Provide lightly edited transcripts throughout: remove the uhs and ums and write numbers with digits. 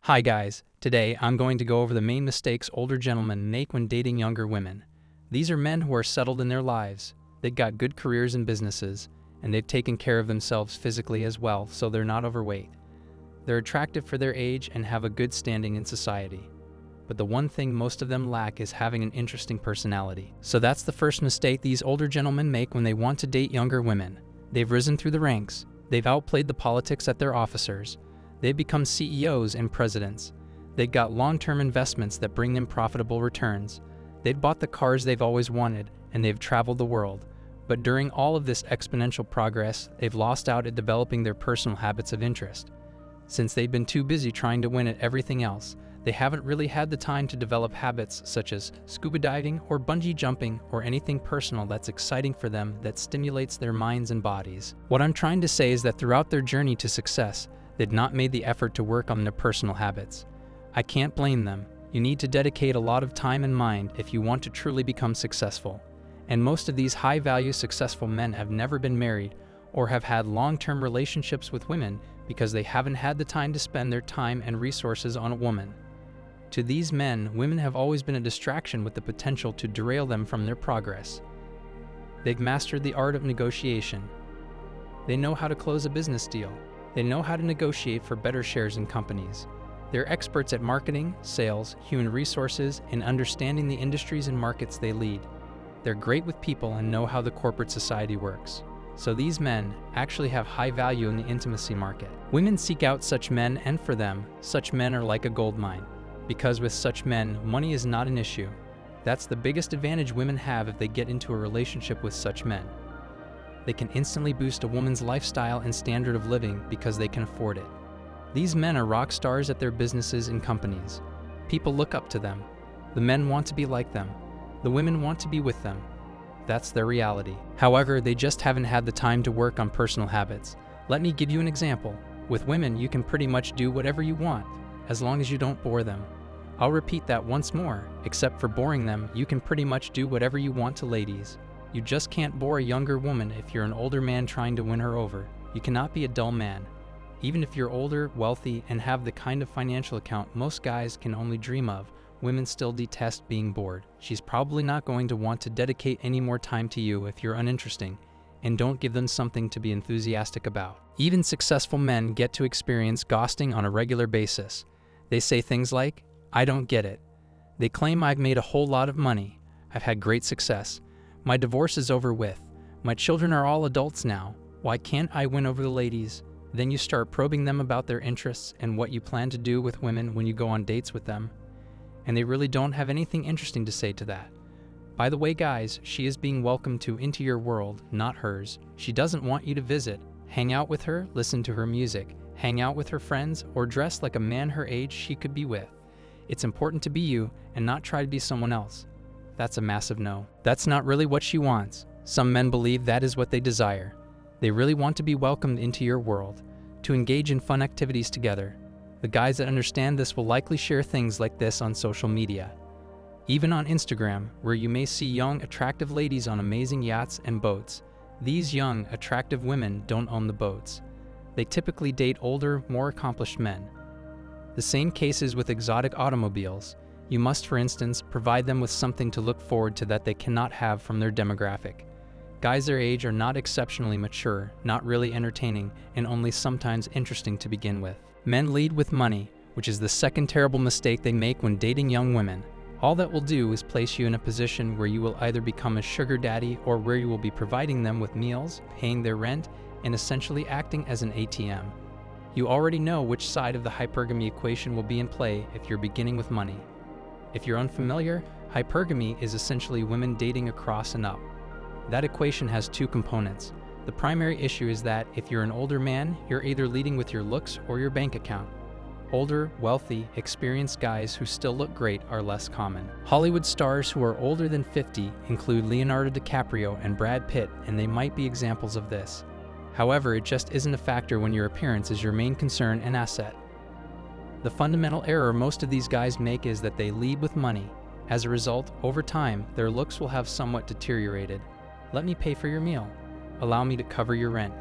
Hi guys, today I'm going to go over the main mistakes older gentlemen make when dating younger women. These are men who are settled in their lives, they've got good careers and businesses, and they've taken care of themselves physically as well, so they're not overweight. They're attractive for their age and have a good standing in society. But the one thing most of them lack is having an interesting personality. So that's the first mistake these older gentlemen make when they want to date younger women. They've risen through the ranks, they've outplayed the politics at their officers, they've become CEOs and presidents. They've got long-term investments that bring them profitable returns. They've bought the cars they've always wanted, and they've traveled the world. But during all of this exponential progress, they've lost out at developing their personal habits of interest. Since they've been too busy trying to win at everything else, they haven't really had the time to develop habits such as scuba diving or bungee jumping or anything personal that's exciting for them that stimulates their minds and bodies. What I'm trying to say is that throughout their journey to success, they'd not made the effort to work on their personal habits. I can't blame them. You need to dedicate a lot of time and mind if you want to truly become successful. And most of these high-value successful men have never been married or have had long-term relationships with women because they haven't had the time to spend their time and resources on a woman. To these men, women have always been a distraction with the potential to derail them from their progress. They've mastered the art of negotiation. They know how to close a business deal. They know how to negotiate for better shares in companies. They're experts at marketing, sales, human resources, and understanding the industries and markets they lead. They're great with people and know how the corporate society works. So these men actually have high value in the intimacy market. Women seek out such men, and for them, such men are like a gold mine. Because with such men, money is not an issue. That's the biggest advantage women have if they get into a relationship with such men. They can instantly boost a woman's lifestyle and standard of living because they can afford it. These men are rock stars at their businesses and companies. People look up to them. The men want to be like them. The women want to be with them. That's their reality. However, they just haven't had the time to work on personal habits. Let me give you an example. With women, you can pretty much do whatever you want, as long as you don't bore them. I'll repeat that once more. Except for boring them, you can pretty much do whatever you want to ladies. You just can't bore a younger woman if you're an older man trying to win her over. You cannot be a dull man. Even if you're older, wealthy, and have the kind of financial account most guys can only dream of, women still detest being bored. She's probably not going to want to dedicate any more time to you if you're uninteresting, and don't give them something to be enthusiastic about. Even successful men get to experience ghosting on a regular basis. They say things like, "I don't get it." They claim, "I've made a whole lot of money. I've had great success. My divorce is over with. My children are all adults now. Why can't I win over the ladies?" Then you start probing them about their interests and what you plan to do with women when you go on dates with them. And they really don't have anything interesting to say to that. By the way, guys, she is being welcomed into your world, not hers. She doesn't want you to visit, hang out with her, listen to her music, hang out with her friends, or dress like a man her age she could be with. It's important to be you and not try to be someone else. That's a massive no. That's not really what she wants. Some men believe that is what they desire. They really want to be welcomed into your world, to engage in fun activities together. The guys that understand this will likely share things like this on social media. Even on Instagram, where you may see young, attractive ladies on amazing yachts and boats. These young, attractive women don't own the boats. They typically date older, more accomplished men. The same case is with exotic automobiles. You must, for instance, provide them with something to look forward to that they cannot have from their demographic. Guys their age are not exceptionally mature, not really entertaining, and only sometimes interesting to begin with. Men lead with money, which is the second terrible mistake they make when dating young women. All that will do is place you in a position where you will either become a sugar daddy or where you will be providing them with meals, paying their rent, and essentially acting as an ATM. You already know which side of the hypergamy equation will be in play if you're beginning with money. If you're unfamiliar, hypergamy is essentially women dating across and up. That equation has two components. The primary issue is that if you're an older man, you're either leading with your looks or your bank account. Older, wealthy, experienced guys who still look great are less common. Hollywood stars who are older than 50 include Leonardo DiCaprio and Brad Pitt, and they might be examples of this. However, it just isn't a factor when your appearance is your main concern and asset. The fundamental error most of these guys make is that they lead with money. As a result, over time, their looks will have somewhat deteriorated. "Let me pay for your meal. Allow me to cover your rent.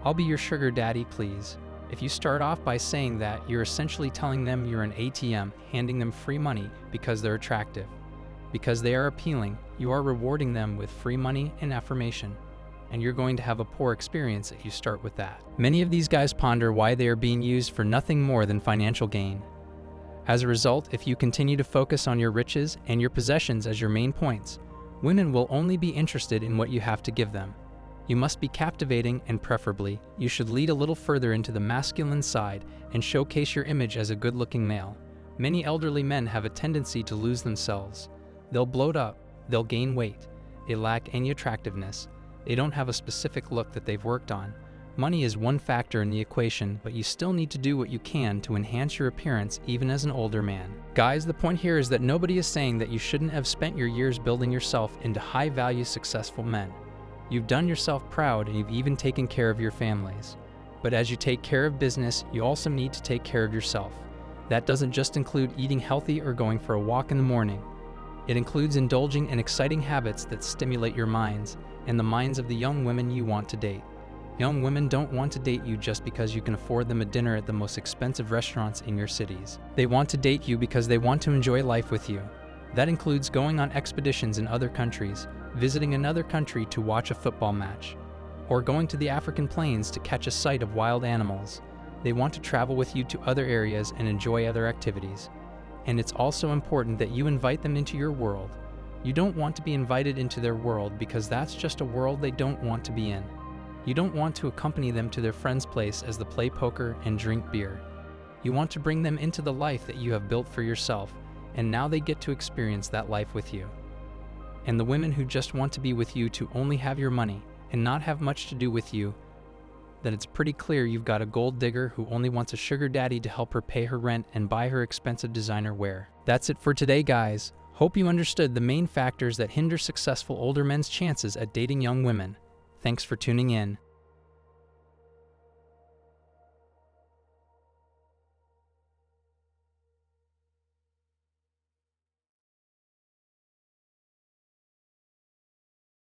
I'll be your sugar daddy, please." If you start off by saying that, you're essentially telling them you're an ATM, handing them free money because they're attractive. Because they are appealing, you are rewarding them with free money and affirmation, and you're going to have a poor experience if you start with that. Many of these guys ponder why they are being used for nothing more than financial gain. As a result, if you continue to focus on your riches and your possessions as your main points, women will only be interested in what you have to give them. You must be captivating, and preferably, you should lead a little further into the masculine side and showcase your image as a good-looking male. Many elderly men have a tendency to lose themselves. They'll bloat up, they'll gain weight, they lack any attractiveness, they don't have a specific look that they've worked on. Money is one factor in the equation, but you still need to do what you can to enhance your appearance even as an older man. Guys, the point here is that nobody is saying that you shouldn't have spent your years building yourself into high-value, successful men. You've done yourself proud, and you've even taken care of your families. But as you take care of business, you also need to take care of yourself. That doesn't just include eating healthy or going for a walk in the morning. It includes indulging in exciting habits that stimulate your minds and the minds of the young women you want to date. Young women don't want to date you just because you can afford them a dinner at the most expensive restaurants in your cities. They want to date you because they want to enjoy life with you. That includes going on expeditions in other countries, visiting another country to watch a football match, or going to the African plains to catch a sight of wild animals. They want to travel with you to other areas and enjoy other activities. And it's also important that you invite them into your world. You don't want to be invited into their world because that's just a world they don't want to be in. You don't want to accompany them to their friend's place as they play poker and drink beer. You want to bring them into the life that you have built for yourself, and now they get to experience that life with you. And the women who just want to be with you to only have your money and not have much to do with you, then it's pretty clear you've got a gold digger who only wants a sugar daddy to help her pay her rent and buy her expensive designer wear. That's it for today, guys. Hope you understood the main factors that hinder successful older men's chances at dating young women. Thanks for tuning in.